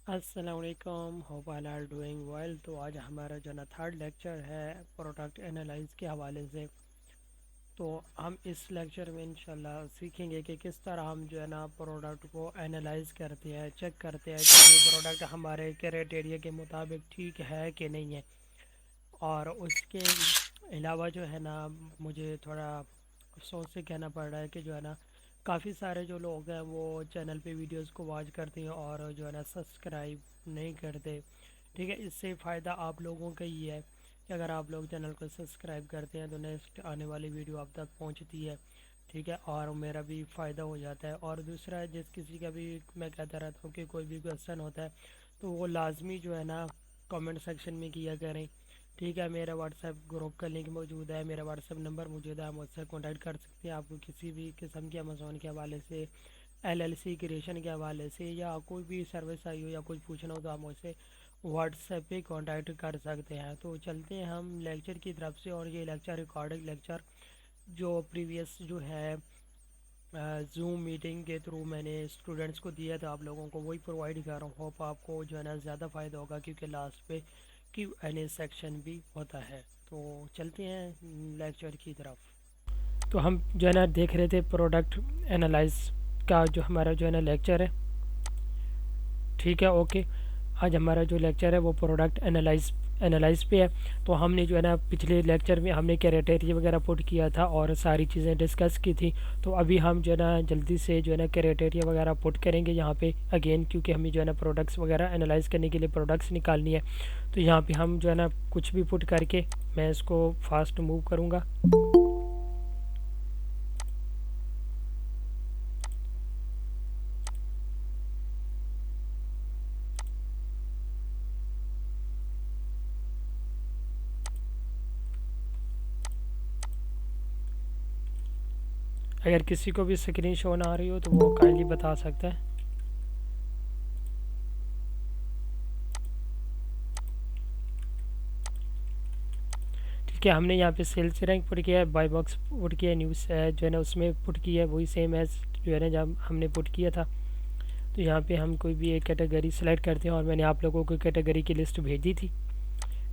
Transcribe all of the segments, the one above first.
अस्सलाम वालेकुम, hope all are doing well. तो आज हमारा जो ना थर्ड लेक्चर है प्रोडक्ट एनालाइज के हवाले से। तो हम इस लेक्चर में इंशाल्लाह सीखेंगे कि किस तरह हम जो है ना प्रोडक्ट को एनालाइज करते हैं, चेक करते हैं कि ये प्रोडक्ट हमारे क्राइटेरिया के मुताबिक ठीक है कि नहीं है। और उसके अलावा जो है ना मुझे थोड़ा अफसोस से कहना पड़ रहा है कि जो है ना काफ़ी सारे जो लोग हैं वो चैनल पे वीडियोस को वॉच करते हैं और जो है ना सब्सक्राइब नहीं करते। ठीक है, इससे फ़ायदा आप लोगों का ही है कि अगर आप लोग चैनल को सब्सक्राइब करते हैं तो नेक्स्ट आने वाली वीडियो आप तक पहुंचती है। ठीक है, और मेरा भी फ़ायदा हो जाता है। और दूसरा, जिस किसी का भी मैं कहता रहता हूँ कि कोई भी क्वेश्चन होता है तो वो लाजमी जो है ना कमेंट सेक्शन में किया करें। ठीक है, मेरा व्हाट्सएप ग्रुप का लिंक मौजूद है, मेरा व्हाट्सएप नंबर मौजूद है, आप मुझसे कॉन्टैक्ट कर सकते हैं। आपको किसी भी किस्म के अमेज़ॉन के हवाले से, एलएलसी क्रिएशन के हवाले से या कोई भी सर्विस आई हो या कुछ पूछना हो तो आप मुझसे व्हाट्सएप पे कांटेक्ट कर सकते हैं। तो चलते हैं हम लेक्चर की तरफ से। और ये लेक्चर रिकॉर्डिंग लेक्चर जो प्रीवियस जो है जूम मीटिंग के थ्रू मैंने स्टूडेंट्स को दिया था, आप लोगों को वही प्रोवाइड कर रहा हूँ। होप आपको जो है ना ज़्यादा फ़ायदा होगा क्योंकि लास्ट पे Q&A सेक्शन भी होता है। तो चलते हैं लेक्चर की तरफ। तो हम जो है ना देख रहे थे प्रोडक्ट एनालाइज का जो हमारा जो है ना लेक्चर है। ठीक है, ओके। आज हमारा जो लेक्चर है वो प्रोडक्ट एनालाइज पे है। तो हमने जो है ना पिछले लेक्चर में हमने क्राइटेरिया वगैरह पुट किया था और सारी चीज़ें डिस्कस की थी। तो अभी हम जो है ना जल्दी से जो है ना क्राइटेरिया वगैरह पुट करेंगे यहाँ पे अगेन, क्योंकि हमें जो है ना प्रोडक्ट्स वगैरह एनालाइज करने के लिए प्रोडक्ट्स निकालनी है। तो यहाँ पे हम जो है ना कुछ भी पुट करके मैं इसको फास्ट मूव करूँगा। अगर किसी को भी स्क्रीन शो ना आ रही हो तो वो काइंडली बता सकता है। ठीक है, हमने यहाँ पे सेल्स रैंक पुट किया है, बाई बॉक्स पुट किया है, न्यूज़ जो है ना उसमें पुट किया है वही सेम एज जो है ना जब हमने पुट किया था। तो यहाँ पे हम कोई भी एक कैटेगरी सेलेक्ट करते हैं और मैंने आप लोगों को कैटेगरी की लिस्ट भेजी थी।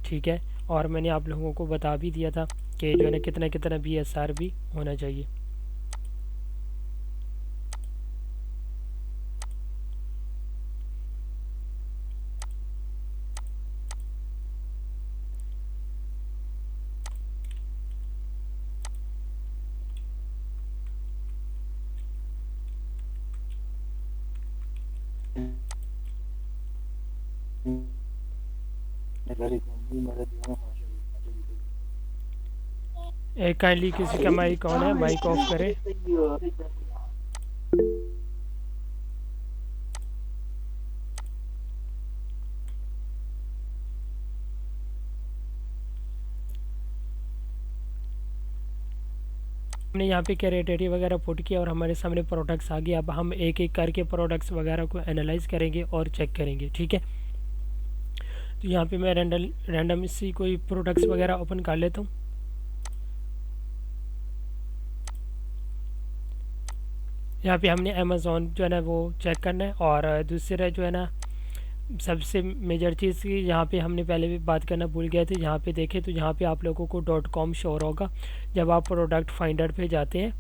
ठीक है, और मैंने आप लोगों को बता भी दिया था कि जो है ना कितना कितना BSR भी होना चाहिए। एक काइंडली किसी का माइक ऑन है, माइक ऑफ करें। हमने यहाँ पे क्राइटेरिया वगैरह पुट किया और हमारे सामने प्रोडक्ट्स आ गए। अब हम एक एक करके प्रोडक्ट्स वगैरह को एनालाइज करेंगे और चेक करेंगे। ठीक है, तो यहाँ पे मैं रैंडम सी कोई प्रोडक्ट्स वगैरह ओपन कर लेता हूँ। यहाँ पे हमने अमेज़ॉन जो है ना वो चेक करना है। और दूसरा जो है ना सबसे मेजर चीज़ की यहाँ पे हमने पहले भी बात करना भूल गए थे। यहाँ पे देखें तो यहाँ पे आप लोगों को .com शो होगा जब आप प्रोडक्ट फाइंडर पे जाते हैं।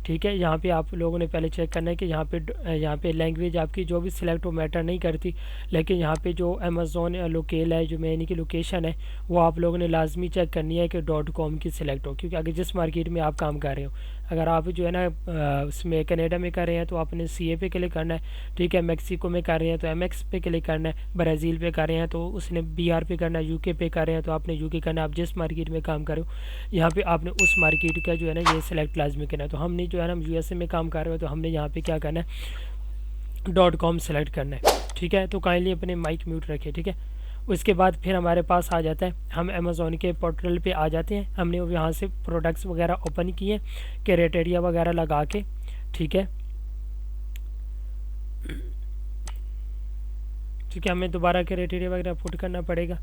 ठीक है, यहाँ पे आप लोगों ने पहले चेक करना है कि यहाँ पे लैंग्वेज आपकी जो भी सिलेक्ट हो मैटर नहीं करती। लेकिन यहाँ पे जो अमेज़ॉन लोकेल है, जो यानी कि लोकेशन है, वो आप लोगों ने लाजमी चेक करनी है कि .com की सिलेक्ट हो। क्योंकि अगर जिस मार्केट में आप काम कर रहे हो, अगर आप जो है ना उसमें कनाडा में कर रहे हैं तो आपने CA पे क्लिक करना है। ठीक है, मेक्सिको में कर रहे हैं तो MX पे क्लिक करना है, ब्राज़ील पे कर रहे हैं तो उसने BR पे करना है, UK पे कर रहे हैं तो आपने UK करना है। आप जिस मार्केट में काम कर रहे हो यहाँ पे आपने उस मार्केट का जो है ना ये सिलेक्ट लाजमी करना है। तो हमने जो है ना हम USA में काम कर रहे हो तो हमने यहाँ पे क्या करना है, .com सेलेक्ट करना है। ठीक है, तो काइंडली अपने माइक म्यूट रखें। ठीक है, उसके बाद फिर हमारे पास आ जाता है, हम अमेज़ॉन के पोर्टल पे आ जाते हैं। हमने यहाँ से प्रोडक्ट्स वगैरह ओपन किए क्राइटेरिया वगैरह लगा के। ठीक है, ठीक है, हमें दोबारा क्राइटेरिया वगैरह पुट करना पड़ेगा।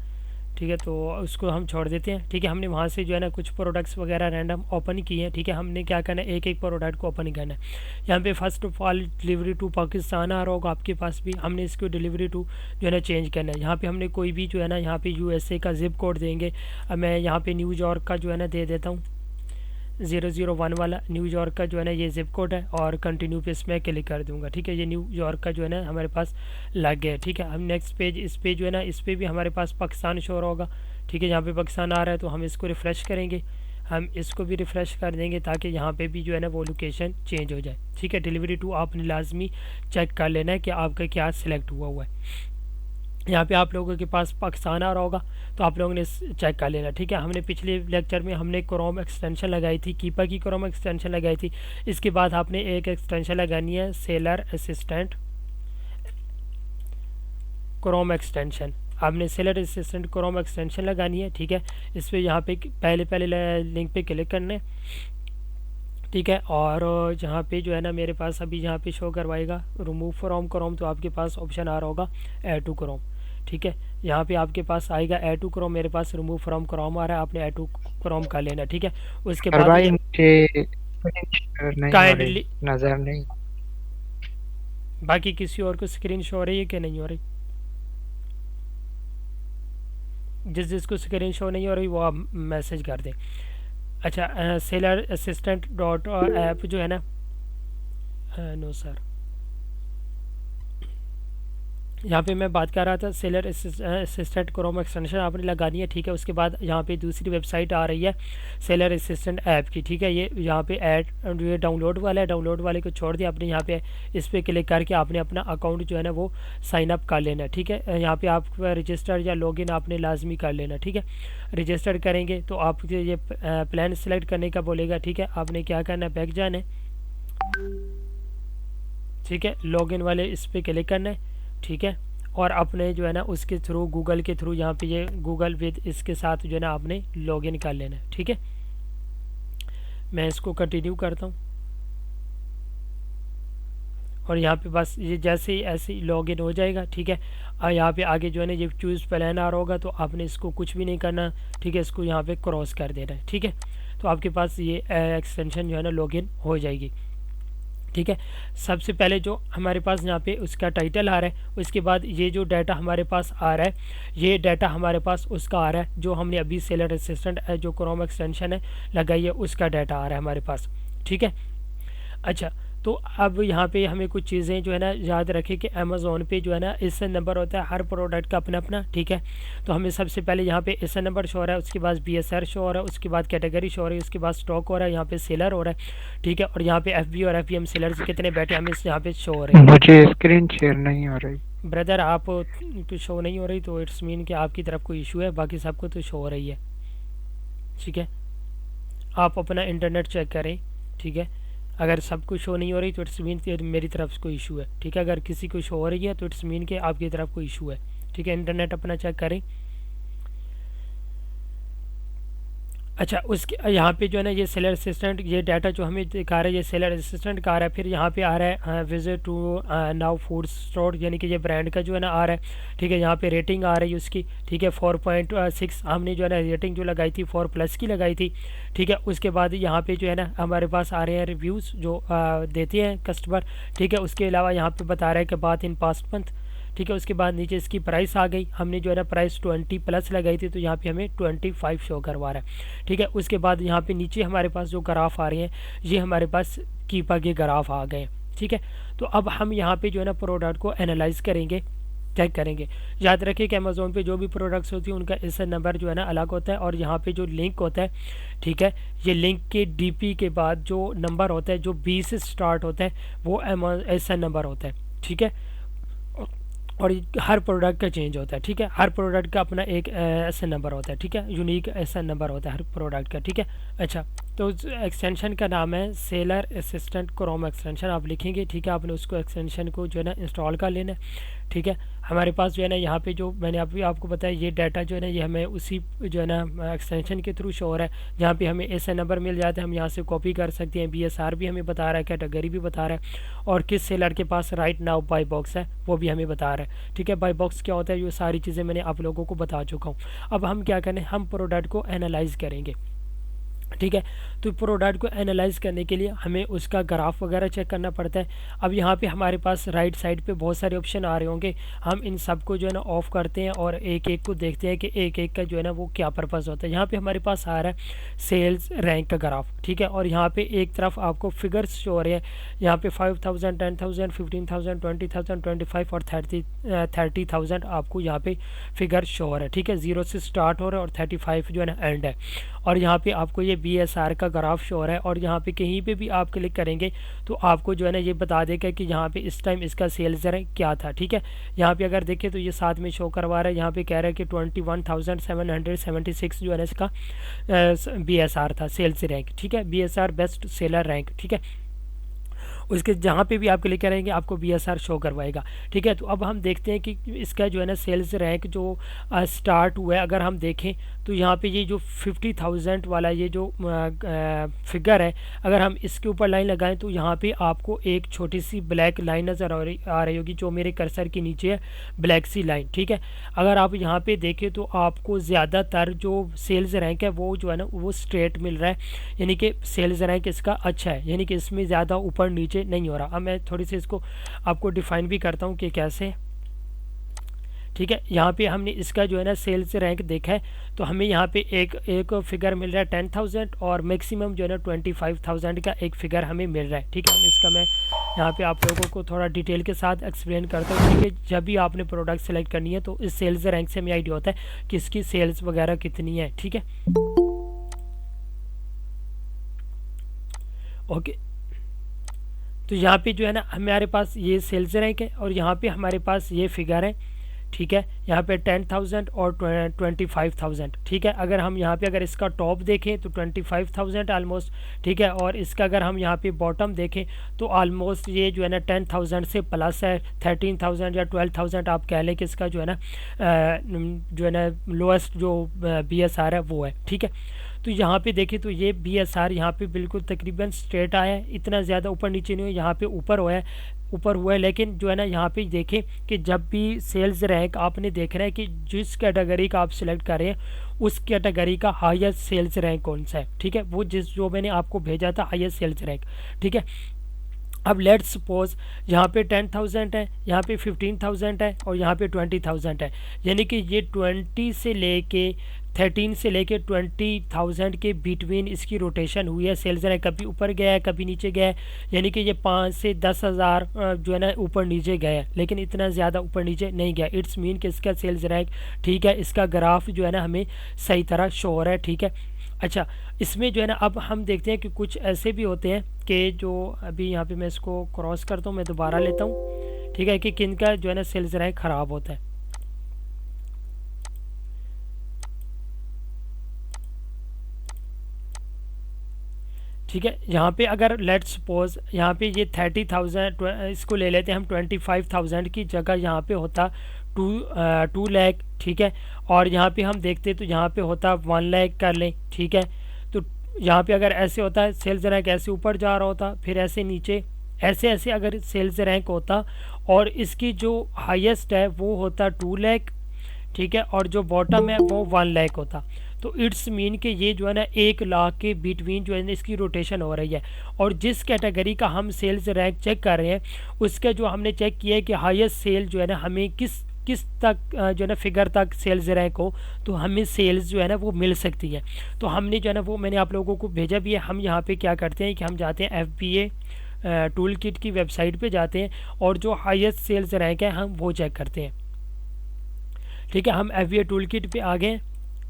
ठीक है, तो उसको हम छोड़ देते हैं। ठीक है, हमने वहाँ से जो है ना कुछ प्रोडक्ट्स वगैरह रैंडम ओपन किए हैं। ठीक है, हमने क्या करना है, एक एक प्रोडक्ट को ओपन करना है। यहाँ पे first of all delivery to Pakistan आ रहा होगा आपके पास भी, हमने इसको डिलीवरी टू जो है ना चेंज करना है। यहाँ पे हमने कोई भी जो है ना यहाँ पे यूएसए का जिप कोड देंगे। अब मैं यहाँ पे न्यूयॉर्क का जो है ना दे देता हूँ 001 वाला न्यूयॉर्क का जो है ना ये जिप कोड है, और कंटिन्यू पे इसमें क्लिक कर दूंगा। ठीक है, ये न्यूयॉर्क का जो है ना हमारे पास लग गया है। ठीक है, हम नेक्स्ट पेज, इस पे जो है ना इस पे भी हमारे पास पाकिस्तान शो होगा। ठीक है, यहाँ पे पाकिस्तान आ रहा है तो हम इसको रिफ़्रेश करेंगे, हम इसको भी रिफ़्रेश कर देंगे ताकि यहाँ पे भी जो है ना वो लोकेशन चेंज हो जाए। ठीक है, डिलीवरी टू आपने लाजमी चेक कर लेना है कि आपका क्या सिलेक्ट हुआ है। यहाँ पे आप लोगों के पास पाकिस्तान आ रहा होगा तो आप लोगों ने चेक कर लेना। ठीक है, हमने पिछले लेक्चर में हमने क्रोम एक्सटेंशन लगाई थी, कीपा की क्रोम एक्सटेंशन लगाई थी। इसके बाद आपने एक एक्सटेंशन लगानी है सेलर असिस्टेंट क्रोम एक्सटेंशन, आपने सेलर असिस्टेंट क्रोम एक्सटेंशन लगानी है। ठीक है, इस पर यहाँ पे पहले लिंक पे क्लिक करना है। ठीक है, और जहाँ पे जो है ना मेरे पास अभी यहाँ पे शो करवाएगा रिमूव फ्रॉम क्रोम, तो आपके पास ऑप्शन आ रहा होगा ऐड टू क्रोम। ठीक है, यहाँ पे आपके पास आएगा ऐड टू क्रोम, मेरे पास रिमूव फ्रॉम क्रोम आ रहा है, आपने ऐड टू क्रोम कर लेना। ठीक है, उसके और बाद भाई मुझे स्क्रीन शेयर नहीं हो रही, काइंडली नज़र नहीं। बाकी किसी और को स्क्रीन शो हो रही है कि नहीं हो रही? जिसको स्क्रीन शो नहीं हो रही वो आप मैसेज कर दें। अच्छा, सेलर असिस्टेंट डॉट ऐप जो है ना, नो सर, यहाँ पे मैं बात कर रहा था सेलर असिस्टेंट क्रोम एक्सटेंशन आपने लगानी है। ठीक है, उसके बाद यहाँ पे दूसरी वेबसाइट आ रही है सेलर असिस्टेंट ऐप की। ठीक है, ये यहाँ पे ऐड ये डाउनलोड वाला है, डाउनलोड वाले को छोड़ दिया आपने, यहाँ पे इस पर क्लिक करके आपने अपना अकाउंट जो है ना वो साइन अप कर लेना है। ठीक है, यहाँ पे आप रजिस्टर या लॉगिन आपने लाजमी कर लेना। ठीक है, रजिस्टर करेंगे तो आप ये प्लान सेलेक्ट करने का बोलेगा। ठीक है, आपने क्या करना है, बैक जाना है। ठीक है, लॉगिन वाले इस पर क्लिक करना है। ठीक है, और अपने जो है ना उसके थ्रू गूगल के थ्रू यहाँ पे ये गूगल विद इसके साथ जो है ना आपने लॉगिन कर लेना है। ठीक है, मैं इसको कंटिन्यू करता हूँ, और यहाँ पे बस ये जैसे ही ऐसे ही लॉगिन हो जाएगा। ठीक है, यहाँ पे आगे जो है ना ये चूज़ प्लान आ रहा होगा तो आपने इसको कुछ भी नहीं करना। ठीक है, इसको यहाँ पे क्रॉस कर देना है। ठीक है, तो आपके पास ये एक्सटेंशन जो है ना लॉगिन हो जाएगी। ठीक है, सबसे पहले जो हमारे पास यहाँ पे उसका टाइटल आ रहा है, उसके बाद ये जो डाटा हमारे पास आ रहा है, ये डाटा हमारे पास उसका आ रहा है जो हमने अभी सेलर असिस्टेंट जो क्रोम एक्सटेंशन है लगाई है उसका डाटा आ रहा है हमारे पास। ठीक है, अच्छा, तो अब यहाँ पे हमें कुछ चीज़ें जो है ना याद रखें कि अमेज़ोन पे जो है ना एसएन नंबर होता है हर प्रोडक्ट का अपना अपना। ठीक है, तो हमें सबसे पहले यहाँ पे एसएन नंबर शो हो रहा है, उसके बाद बीएसआर शो हो रहा है, उसके बाद कैटेगरी शो हो रही है, उसके बाद स्टॉक हो रहा है, यहाँ पे सेलर हो रहा है। ठीक है, और यहाँ पे एफबी और एफबीएम सेलर्स कितने बैठे हमें यहाँ पे शो हो रहे हैं। मुझे स्क्रीन शेयर नहीं हो रही। ब्रदर आप तो शो नहीं हो रही तो इट्स मीन कि आपकी तरफ कोई इशू है, बाकी सबको तो शो हो रही है। ठीक है, आप अपना इंटरनेट चेक करें। ठीक है, अगर सब कुछ शो नहीं हो रही तो इट्स मीन कि मेरी तरफ से कोई इशू है। ठीक है, अगर किसी को शो हो रही है तो इट्स मीन कि आपकी तरफ कोई इशू है। ठीक है, इंटरनेट अपना चेक करें। अच्छा, उसके यहाँ पे जो है ना ये सेलर असिस्टेंट ये डाटा जो हमें दिखा रहा है ये सेलर असिस्टेंट का आ रहा है। फिर यहाँ पे आ रहा है visit to now food store, यानी कि ये ब्रांड का जो है ना आ रहा है। ठीक है, यहाँ पे रेटिंग आ रही है उसकी। ठीक है, 4.6 हमने जो है ना रेटिंग जो लगाई थी 4+ की लगाई थी। ठीक है, उसके बाद यहाँ पे जो है ना हमारे पास आ रहे हैं रिव्यूज़ जो देते हैं कस्टमर। ठीक है, उसके अलावा यहाँ पे बता रहा है कि बात इन पास्ट मंथ। ठीक है, उसके बाद नीचे इसकी प्राइस आ गई, हमने जो है ना प्राइस 20+ लगाई थी तो यहाँ पे हमें 25 शो करवा रहा है। ठीक है, उसके बाद यहाँ पे नीचे हमारे पास जो ग्राफ आ रहे हैं ये हमारे पास कीपा के ग्राफ आ गए। ठीक है, तो अब हम यहाँ पे जो है ना प्रोडक्ट को एनालाइज करेंगे, चेक करेंगे। याद रखिए कि अमेज़ोन पे जो भी प्रोडक्ट्स होती हैं उनका एसएन नंबर जो है ना अलग होता है, और यहाँ पे जो लिंक होता है, ठीक है, ये लिंक के डीपी के बाद जो नंबर होता है जो 20 से स्टार्ट होता है वो एसएन नंबर होता है। ठीक है, और हर प्रोडक्ट का चेंज होता है। ठीक है, हर प्रोडक्ट का अपना एक एसएन नंबर होता है। ठीक है, यूनिक एसएन नंबर होता है हर प्रोडक्ट का। ठीक है, अच्छा, तो उस एक्सटेंशन का नाम है सेलर असिस्टेंट क्रोम एक्सटेंशन, आप लिखेंगे। ठीक है, आपने उसको एक्सटेंशन को जो है ना इंस्टॉल कर लेना है। ठीक है, हमारे पास जो है ना यहाँ पे जो मैंने अभी आपको बताया ये डाटा जो है ना ये हमें उसी जो है ना एक्सटेंशन के थ्रू शो हो रहा है, जहाँ पे हमें ऐसे नंबर मिल जाते हैं, हम यहाँ से कॉपी कर सकते हैं। BSR भी हमें बता रहा है, कैटेगरी भी बता रहा है, और किस सेलर के पास राइट नाउ बाई बॉक्स है वो भी हमें बता रहा है। ठीक है, बाई बॉक्स क्या होता है, ये सारी चीज़ें मैंने आप लोगों को बता चुका हूँ। अब हम क्या करें, हम प्रोडक्ट को एनालाइज करेंगे। ठीक है, तो प्रोडक्ट को एनालाइज करने के लिए हमें उसका ग्राफ वगैरह चेक करना पड़ता है। अब यहाँ पे हमारे पास राइट साइड पे बहुत सारे ऑप्शन आ रहे होंगे, हम इन सब को जो है ना ऑफ करते हैं और एक एक को देखते हैं कि एक एक का जो है ना वो क्या पर्पज़ होता है। यहाँ पे हमारे पास आ रहा है सेल्स रैंक का ग्राफ। ठीक है, और यहाँ पे एक तरफ आपको फिगर्स शो हो रहे हैं, यहाँ पे 5000, 10,000, 15,000, 20,000, 25 और 30,000 आपको यहाँ पे फिगर शो हो रहा है। ठीक है, 0 से स्टार्ट हो रहा है और 35 जो है ना एंड है। और यहाँ पे आपको ये BSR का ग्राफ शो हो रहा है, और यहाँ पे कहीं पे भी आप क्लिक करेंगे तो आपको जो है ना ये बता देगा कि यहाँ पे इस टाइम इसका सेल्स रैंक क्या था। ठीक है, यहाँ पे अगर देखें तो ये साथ में शो करवा रहा है, यहाँ पे कह रहा है कि 21,776 जो है ना इसका BSR था, सेल्स रैंक। ठीक है, BSR बेस्ट सेलर रैंक। ठीक है, उसके जहाँ पे भी आप क्लिक करेंगे आपको BSR शो करवाएगा। ठीक है, तो अब हम देखते हैं कि इसका जो है ना सेल्स रैंक जो स्टार्ट हुआ है, अगर हम देखें तो यहाँ पे ये जो 50,000 वाला ये जो फिगर है, अगर हम इसके ऊपर लाइन लगाएं तो यहाँ पे आपको एक छोटी सी ब्लैक लाइन नज़र आ रही होगी जो मेरे कर्सर के नीचे है, ब्लैक सी लाइन। ठीक है, अगर आप यहाँ पे देखें तो आपको ज़्यादातर जो सेल्स रैंक है वो जो है ना वो स्ट्रेट मिल रहा है, यानी कि सेल्स रैंक इसका अच्छा है, यानी कि इसमें ज़्यादा ऊपर नीचे नहीं हो रहा। अब मैं थोड़ी सी इसको आपको डिफाइन भी करता हूँ कि कैसे। ठीक है, यहाँ पे हमने इसका जो है ना सेल्स रैंक देखा है, तो हमें यहाँ पे एक फिगर मिल रहा है 10,000 और मैक्सिमम जो है ना 25,000 का एक फिगर हमें मिल रहा है। ठीक है, हम इसका मैं यहाँ पे आप लोगों को थोड़ा डिटेल के साथ एक्सप्लेन करता हूँ। ठीक है, जब भी आपने प्रोडक्ट सेलेक्ट करनी है तो इस सेल्स रैंक से हमें आइडिया होता है कि इसकी सेल्स वगैरह कितनी है। ठीक है, ओके, तो यहाँ पे जो है ना हमारे पास ये सेल्स रैंक है और यहाँ पे हमारे पास ये फिगर है। ठीक है, यहाँ पे 10,000 और 25,000। ठीक है, अगर हम यहाँ पे अगर इसका टॉप देखें तो 25,000 आलमोस्ट। ठीक है, और इसका अगर हम यहाँ पे बॉटम देखें तो आलमोस्ट ये जो है ना 10,000 से प्लस है, 13,000 या 12,000 आप कह लें कि इसका जो है ना जो है ना लोएस्ट जो BSR है वो है। ठीक है, तो यहाँ पे देखें तो ये BSR यहाँ पे बिल्कुल तकरीबन स्ट्रेट आया है, इतना ज़्यादा ऊपर नीचे नहीं हुआ, यहाँ पे ऊपर हुआ है। लेकिन जो है ना यहाँ पे देखें कि जब भी सेल्स रैंक आपने देखना है कि जिस कैटेगरी का आप सिलेक्ट करें उस कैटेगरी का हाईएस्ट सेल्स रैंक कौन सा है। ठीक है, वो जो मैंने आपको भेजा था हाईएस्ट सेल्स रैंक। ठीक है, अब लेट्स सपोज यहाँ पे 10,000 है, यहाँ पे 15,000 है और यहाँ पे 20,000 है, यानी कि ये 20 से लेके 13 से लेके 20,000 के बिटवीन इसकी रोटेशन हुई है। सेल्स रैंक कभी ऊपर गया है कभी नीचे गया है, यानी कि ये 5 से 10,000 जो है ना ऊपर नीचे गया है, लेकिन इतना ज़्यादा ऊपर नीचे नहीं गया। इट्स मीन कि इसका सेल्स रैंक ठीक है, इसका ग्राफ जो है ना हमें सही तरह शो हो रहा है। ठीक है, अच्छा, इसमें जो है ना अब हम देखते हैं कि कुछ ऐसे भी होते हैं कि जो अभी यहाँ पे मैं इसको क्रॉस करता हूँ, मैं दोबारा लेता हूँ। ठीक है, कि किन का जो है ना सेल्स रैंक ख़राब होता है। ठीक है, यहाँ पे अगर लेट्स सपोज यहाँ पे ये 30,000 इसको ले लेते हैं हम, 25,000 की जगह यहाँ पे होता 2 लाख। ठीक है, और यहाँ पे हम देखते तो यहाँ पे होता 1 लाख कर लें। ठीक है, तो यहाँ पे अगर ऐसे होता है सेल्स रैंक ऐसे ऊपर जा रहा होता, फिर ऐसे नीचे, ऐसे ऐसे अगर सेल्स रैंक होता और इसकी जो हाईएस्ट है वो होता 2 लाख। ठीक है, और जो बॉटम है वो 1 लाख होता। तो इट्स मीन कि ये जो है ना 1 लाख के बिटवीन जो है ना इसकी रोटेशन हो रही है। और जिस कैटेगरी का हम सेल्स रैंक चेक कर रहे हैं उसका जो हमने चेक किया है कि हाईएस्ट सेल जो है ना हमें किस तक जो है ना फिगर तक सेल्स रैंक हो तो हमें सेल्स जो है ना वो मिल सकती है। तो हमने जो है ना वो मैंने आप लोगों को भेजा भी है। हम यहाँ पे क्या करते हैं कि हम जाते हैं FBA टूल किट की वेबसाइट पे जाते हैं और जो हाईएस्ट सेल्स रैंक है हम वो चेक करते हैं। ठीक है, हम FBA टूल किट पर आ गए।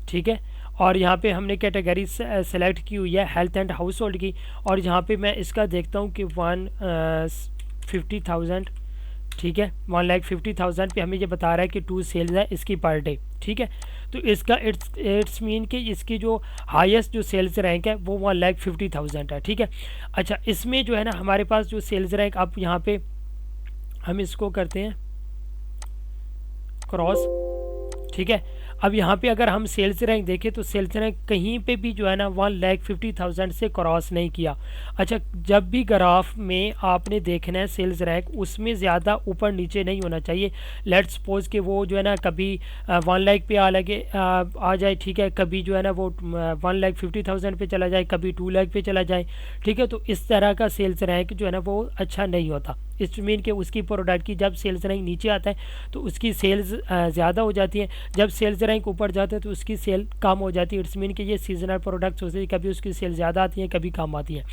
ठीक है, और यहाँ पे हमने कैटेगरी सेलेक्ट की हुई है हेल्थ एंड हाउस होल्ड की, और यहाँ पे मैं इसका देखता हूँ कि 150,000। ठीक है, 1,50,000 पे हमें ये बता रहा है कि 2 सेल्स है इसकी पर डे। ठीक है, तो इसका इट्स मीन कि इसकी जो हाईएस्ट जो सेल्स रैंक है वो 1,50,000 है। ठीक है, अच्छा, इसमें जो है ना हमारे पास जो सेल्स रैंक आप यहाँ पे हम इसको करते हैं, क्रॉस, ठीक है। अब यहाँ पे अगर हम सेल्स रैंक देखें तो सेल्स रैंक कहीं पे भी जो है ना 1,50,000 से क्रॉस नहीं किया। अच्छा, जब भी ग्राफ में आपने देखना है सेल्स रैंक, उसमें ज़्यादा ऊपर नीचे नहीं होना चाहिए। लेट्स सपोज कि वो जो है ना कभी 1,00,000 पे आ जाए, ठीक है, कभी जो है ना वो 1,50,000 पे चला जाए, कभी 2,00,000 पे चला जाए, ठीक है। तो इस तरह का सेल्स रैंक जो है ना वो अच्छा नहीं होता। इस मीन के उसकी प्रोडक्ट की जब सेल्स रैंक नीचे आता है तो उसकी सेल्स ज़्यादा हो जाती है, जब सेल्स रैंक ऊपर जाता है तो उसकी सेल कम हो जाती है। इट्स मीन कि ये सीजनल प्रोडक्ट्स होते हैं, कभी उसकी सेल ज़्यादा आती है, कभी कम आती है,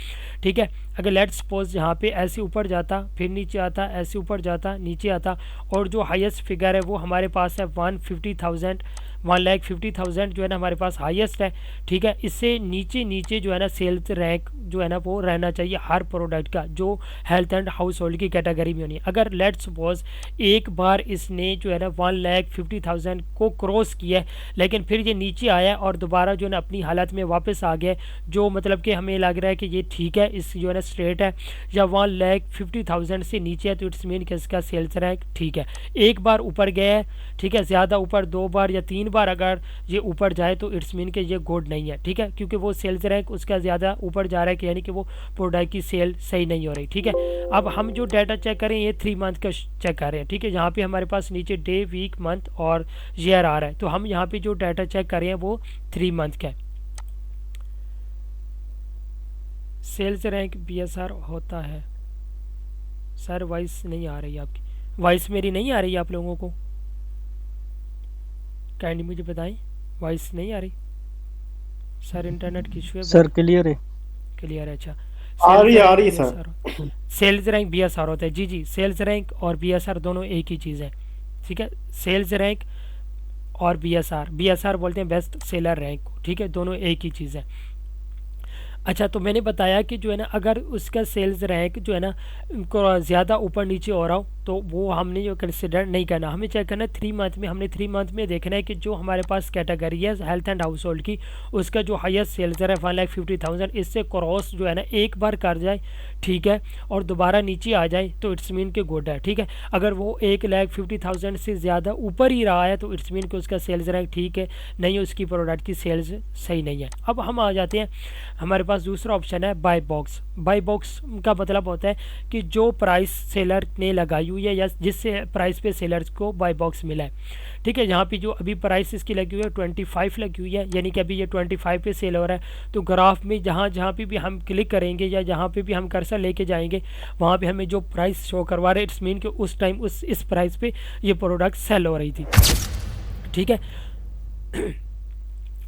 ठीक है। अगर लेट्स सपोज यहाँ पे ऐसे ऊपर जाता, फिर नीचे आता, ऐसे ऊपर जाता, नीचे आता, और जो हाईएस्ट फिगर है वो हमारे पास है 1,50,000, 1,50,000 जो है ना हमारे पास हाईएस्ट है, ठीक है। इससे नीचे नीचे जो है ना सेल्स रैंक जो है ना वो रहना चाहिए हर प्रोडक्ट का, जो हेल्थ एंड हाउस होल्ड की कैटेगरी में होनी है। अगर लेट्स सपोज एक बार इसने जो है ना 1,50,000 को क्रॉस किया है, लेकिन फिर ये नीचे आया और दोबारा जो है ना अपनी हालत में वापस आ गया, जो मतलब कि हमें लग रहा है कि ये ठीक है, इस जो है ना स्ट्रेट है, या 1,50,000 से नीचे है, तो इट्स मीन कि इसका सेल्स रैंक ठीक है। एक बार ऊपर गया है, ठीक है, ज़्यादा ऊपर 2 बार या 3 बार अगर ये ऊपर जाए तो इट्स मीन कि ये गुड नहीं है, ठीक है, क्योंकि वो सेल्स रैंक उसका ज़्यादा ऊपर जा रहा है, कि यानी कि वो प्रोडक्ट की सेल सही नहीं हो रही, ठीक है। अब हम जो डाटा चेक करें ये 3 मंथ का चेक कर रहे हैं, ठीक है। यहाँ पे हमारे पास नीचे डे, वीक, मंथ और ईयर आ रहा है, तो हम यहाँ पे जो डाटा चेक कर रहे हैं वो 3 मंथ का है। सेल्स रैंक BSR होता है सर, वॉइस नहीं आ रही आपकी, वॉइस मेरी नहीं आ रही है आप लोगों को, काइंडली मुझे बताएं, वॉइस नहीं आ रही सर, इंटरनेट की इशू है सर क्लियर है। क्लियर है, अच्छा। आ रही rank sir. Sales rank BSR होता है, जी जी, सेल्स रैंक और BSR दोनों एक ही चीज़ है, ठीक है। सेल्स रैंक और BSR बोलते हैं बेस्ट सेलर रैंक को, ठीक है, दोनों एक ही चीज़ है। अच्छा, तो मैंने बताया कि जो है ना अगर उसका सेल्स रैंक जो है ना ज़्यादा ऊपर नीचे हो रहा हो तो वो हमने जो कंसिडर नहीं करना, हमें चेक करना है 3 मंथ में। हमने 3 मंथ में देखना है कि जो हमारे पास कैटेगरी है हेल्थ एंड हाउस होल्ड की, उसका जो हाईएस्ट सेल्स है 1,50,000, इससे क्रॉस जो है ना एक बार कर जाए, ठीक है, और दोबारा नीचे आ जाए तो इट्स मीन के गुड है, ठीक है। अगर वो 1,50,000 से ज़्यादा ऊपर ही रहा है तो इट्स मीन कि उसका सेल्स रैंक ठीक है, नहीं उसकी प्रोडक्ट की सेल्स सही नहीं है। अब हम आ जाते हैं, हमारे पास दूसरा ऑप्शन है बाय बॉक्स। बाय बॉक्स का मतलब होता है कि जो प्राइस सेलर ने लगाई हुई है या जिससे प्राइस पे सेलर्स को बाय बॉक्स मिला है, ठीक है। यहाँ पे जो अभी प्राइस इसकी लगी हुई है 25 लगी हुई है, यानी कि अभी ये 25 पे सेल हो रहा है। तो ग्राफ में जहाँ जहाँ पे भी हम क्लिक करेंगे या जहाँ पे भी हम कर्सर लेके जाएंगे वहाँ पे हमें जो प्राइस शो करवा रहे हैं इट्स मीन कि उस टाइम इस प्राइस पे ये प्रोडक्ट सेल हो रही थी, ठीक है।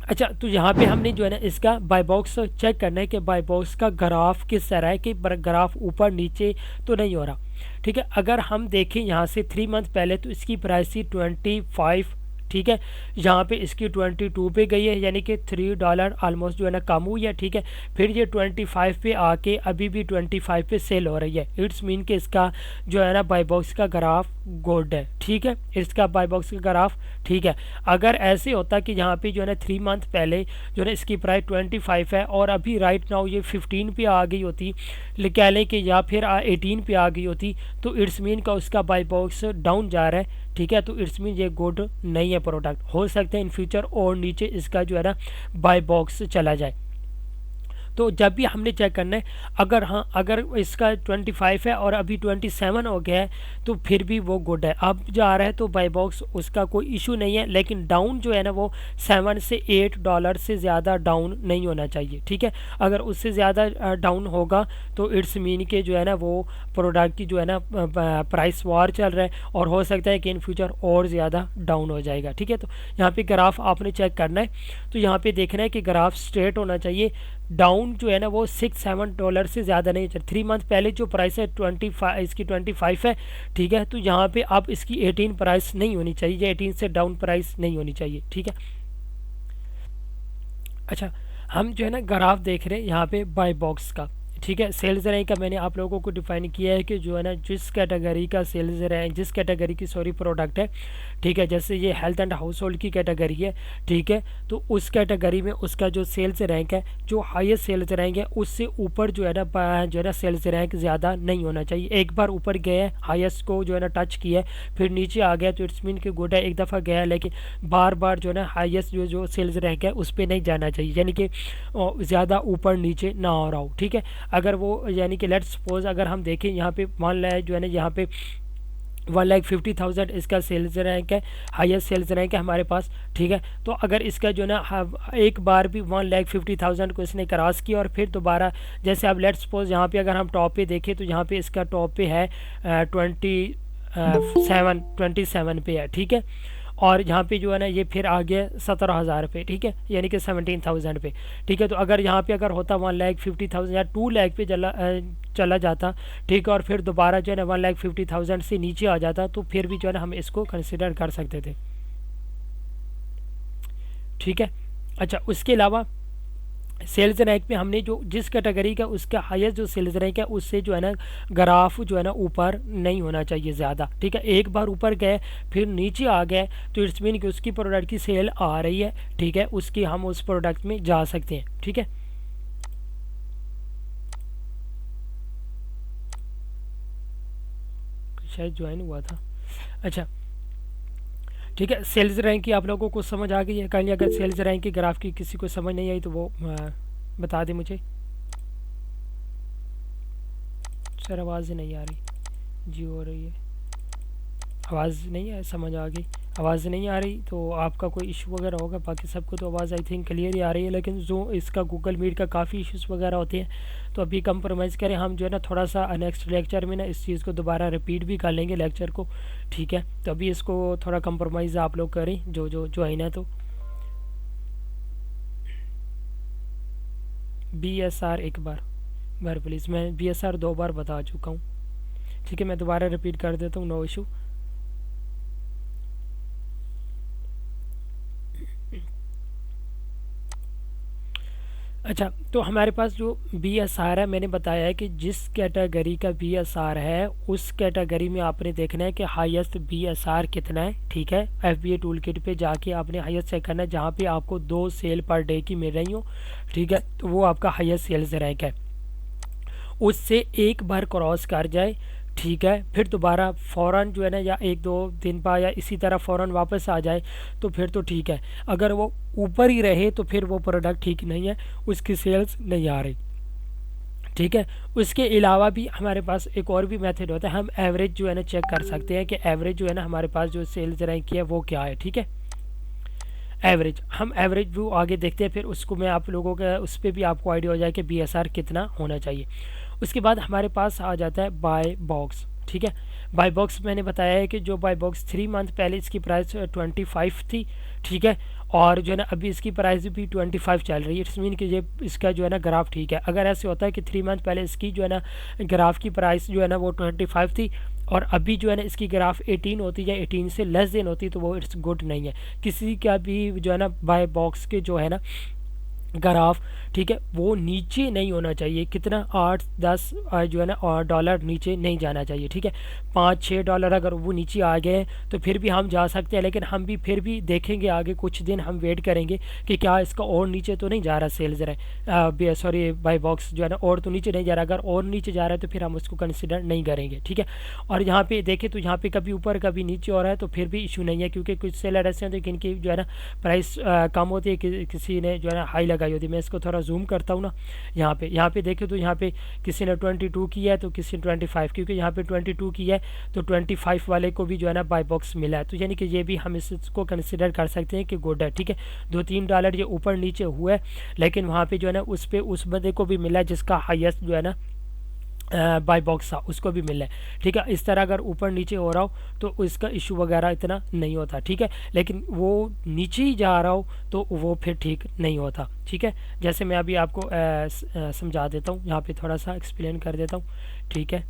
अच्छा, तो यहाँ पे हमने जो है ना इसका बाय बॉक्स चेक करना है कि बाय बॉक्स का ग्राफ किस तरह है, कि ग्राफ ऊपर नीचे तो नहीं हो रहा, ठीक है। अगर हम देखें यहाँ से 3 मंथ पहले तो इसकी प्राइस थी 25, ठीक है। यहाँ पे इसकी 22 पे गई है, यानी कि $3 ऑलमोस्ट जो है ना कम हुई है, ठीक है। फिर ये 25 पे आके अभी भी 25 पे सेल हो रही है, इट्स मीन कि इसका जो है ना बाय बॉक्स का ग्राफ गुड है, ठीक है, इसका बाय बॉक्स का ग्राफ ठीक है। अगर ऐसे होता कि यहाँ पे जो है ना 3 मंथ पहले जो है ना इसकी प्राइस 25 है और अभी राइट नाउ ये 15 पे आ गई होती, कह लें कि या फिर 18 पे आ गई होती, तो इट्स मीन का उसका बाय बॉक्स डाउन जा रहा है, ठीक है। तो इट्स मीन ये गुड नहीं है प्रोडक्ट, हो सकता है इन फ्यूचर और नीचे इसका जो है ना बाय बॉक्स चला जाए। तो जब भी हमने चेक करना है, अगर इसका 25 है और अभी 27 हो गया है तो फिर भी वो गुड है, अब जा रहा है तो बाय बॉक्स उसका कोई इशू नहीं है, लेकिन डाउन जो है ना वो $7 से $8 से ज़्यादा डाउन नहीं होना चाहिए, ठीक है। अगर उससे ज़्यादा डाउन होगा तो इट्स मीन के जो है ना वो प्रोडक्ट की जो है ना प्राइस वार चल रहा है और हो सकता है कि इन फ्यूचर और ज़्यादा डाउन हो जाएगा, ठीक है। तो यहाँ पे ग्राफ आपने चेक करना है, तो यहाँ पे देखना है कि ग्राफ स्ट्रेट होना चाहिए, डाउन जो है ना वो $6-7 से ज़्यादा नहीं चाहिए। 3 मंथ पहले जो प्राइस है 25, इसकी 25 है, ठीक है। तो यहाँ पे अब इसकी 18 प्राइस नहीं होनी चाहिए, या 18 से डाउन प्राइस नहीं होनी चाहिए, ठीक है। अच्छा, हम जो है ना ग्राफ देख रहे हैं यहाँ पे बाय बॉक्स का, ठीक है। सेल्स रैंक का मैंने आप लोगों को डिफाइन किया है कि जो है ना जिस कैटेगरी का सेल्स रैंक, जिस कैटेगरी की सॉरी प्रोडक्ट है, ठीक है, जैसे ये हेल्थ एंड हाउस होल्ड की कैटेगरी है, ठीक है, तो उस कैटेगरी में उसका जो सेल्स रैंक है, जो हाईएस्ट सेल्स रैंक है उससे ऊपर जो है ना सेल्स रैंक ज़्यादा नहीं होना चाहिए। एक बार ऊपर गया है, हाईएस्ट को जो है ना टच किया है, फिर नीचे आ गया तो इट्स मीन कि गुड है, एक दफ़ा गया है, लेकिन बार बार जो है ना हाईएस्ट जो सेल्स रैंक है उस पर नहीं जाना चाहिए, यानी कि ज़्यादा ऊपर नीचे ना हो रहा हो, ठीक है। अगर वो यानी कि लेट्स सपोज अगर हम देखें यहाँ पे मान लें जो है ना यहाँ पे 1,50,000 इसका सेल्स रैंक है, हाईएस्ट सेल्स रैंक है हमारे पास, ठीक है। तो अगर इसका जो ना एक बार भी 1,50,000 को इसने क्रॉस किया और फिर दोबारा जैसे अब लेट्स सपोज यहाँ पे अगर हम टॉप पे देखें तो यहाँ पे इसका टॉप पे है 27 पे है, ठीक है। और यहाँ पे जो है ना ये फिर आ गया 17,000 पे, ठीक है, यानी कि 17,000 पे, ठीक है। तो अगर यहाँ पे अगर होता 1,50,000 या 2 लाख पे चला जाता, ठीक है, और फिर दोबारा जो है ना 1,50,000 से नीचे आ जाता तो फिर भी जो है ना हम इसको कंसिडर कर सकते थे, ठीक है। अच्छा, उसके अलावा सेल्स रैंक में हमने जो जिस कैटेगरी का उसका हाईएस्ट जो सेल्स रैंक है उससे जो है ना ग्राफ जो है ना ऊपर नहीं होना चाहिए ज़्यादा, ठीक है। एक बार ऊपर गए फिर नीचे आ गए तो इट्स मीन कि उसकी प्रोडक्ट की सेल आ रही है, ठीक है, उसकी हम उस प्रोडक्ट में जा सकते हैं, ठीक है। शायद ज्वाइन हुआ था। अच्छा, ठीक है, सेल्स रैंक की आप लोगों को समझ आ गई है। कहीं अगर सेल्स रैंक की ग्राफ की किसी को समझ नहीं आई तो वो बता दें मुझे। सर आवाज़ नहीं आ रही जी, हो रही है आवाज़ नहीं है, समझ आ गई। आवाज़ नहीं आ रही तो आपका कोई इशू वगैरह होगा, बाकी सबको तो आवाज़ आई थिंक क्लियर ही आ रही है, लेकिन जो इसका गूगल मीट का काफ़ी इश्यूज़ वगैरह होते हैं तो अभी कंप्रोमाइज़ करें हम जो है ना थोड़ा सा नेक्स्ट लेक्चर में ना इस चीज़ को दोबारा रिपीट भी कर लेंगे लेक्चर को, ठीक है। तो अभी इसको थोड़ा कंप्रोमाइज़ आप लोग करें जो जो ज्वाइन है। तो BSR एक बार प्लीज़, मैं BSR 2 बार बता चुका हूँ, ठीक है। मैं दोबारा रिपीट कर देता हूँ, नो इशू। अच्छा, तो हमारे पास जो BSR है मैंने बताया है कि जिस कैटेगरी का BSR है उस कैटेगरी में आपने देखना है कि हाईएस्ट BSR कितना है, ठीक है। FBA टूल किट पर जाके आपने हाईएस्ट चेक करना है, जहाँ पे आपको 2 सेल पर डे की मिल रही हो, ठीक है, तो वो आपका हाईएस्ट सेल्स रैंक है। उससे एक बार क्रॉस कर जाए, ठीक है, फिर दोबारा फ़ौरन जो है ना या 1-2 दिन बाद या इसी तरह फ़ौरन वापस आ जाए तो फिर तो ठीक है। अगर वो ऊपर ही रहे तो फिर वो प्रोडक्ट ठीक नहीं है, उसकी सेल्स नहीं आ रही, ठीक है। उसके अलावा भी हमारे पास एक और भी मेथड होता है, हम एवरेज जो है ना चेक कर सकते हैं कि एवरेज जो है ना हमारे पास जो सेल्स रैंक की है वो क्या है, ठीक है। एवरेज, हम एवरेज व्यू आगे देखते हैं, फिर उसको मैं आप लोगों का उस पर भी आपको आइडिया हो जाए कि BSR कितना होना चाहिए। उसके बाद हमारे पास आ जाता है बाय बॉक्स, ठीक है। बाय बॉक्स मैंने बताया है कि जो बाय बॉक्स 3 मंथ पहले इसकी प्राइस 25 थी, ठीक है, और जो है ना अभी इसकी प्राइस भी 25 चल रही है। इट्स मीन कि ये इसका जो है ना ग्राफ ठीक है। अगर ऐसे होता है कि 3 मंथ पहले इसकी जो है ना ग्राफ की प्राइस जो है ना वो 25 थी और अभी जो है ना इसकी ग्राफ 18 होती या 18 से लेस देन होती तो वो इट्स गुड नहीं है। किसी का भी जो है ना बाय बॉक्स के जो है ना ग्राफ, ठीक है, वो नीचे नहीं होना चाहिए, कितना 8-10 जो है ना डॉलर नीचे नहीं जाना चाहिए, ठीक है। $5-6 अगर वो नीचे आ गए तो फिर भी हम जा सकते हैं, लेकिन हम भी फिर भी देखेंगे आगे कुछ दिन हम वेट करेंगे कि क्या इसका और नीचे तो नहीं जा रहा सेल्स रहे सॉरी बाय बॉक्स जो है ना और तो नीचे नहीं जा रहा। अगर और नीचे जा रहा है तो फिर हम उसको कंसिडर नहीं करेंगे, ठीक है। और यहाँ पे देखें तो यहाँ पे कभी ऊपर कभी नीचे हो रहा है तो फिर भी इशू नहीं है, क्योंकि कुछ सेलर ऐसे होते हैं जिनकी जो है ना प्राइस कम होती है, किसी ने जो है ना हाई लगाई होती है। मैं इसको थोड़ा जूम करता हूँ ना, यहाँ पे देखें तो यहाँ पे किसी ने 22 की है तो किसी ने 25, क्योंकि यहाँ पे 22 की है तो 25 वाले को भी जो है ना बाय बॉक्स मिला है, तो यानी कि ये भी हम इसको कंसिडर कर सकते हैं कि गुड है, ठीक है। $2-3 ये ऊपर नीचे हुआ है, लेकिन वहाँ पे जो है ना उस पर उस बंदे को भी मिला है जिसका हाईएस्ट जो है ना बाय बॉक्स था उसको भी मिला है, ठीक है। इस तरह अगर ऊपर नीचे हो रहा हो तो उसका इशू वगैरह इतना नहीं होता, ठीक है। लेकिन वो नीचे ही जा रहा हो तो वो फिर ठीक नहीं होता, ठीक है। जैसे मैं अभी आपको समझा देता हूँ, यहाँ पे थोड़ा सा एक्सप्लेन कर देता हूँ, ठीक है।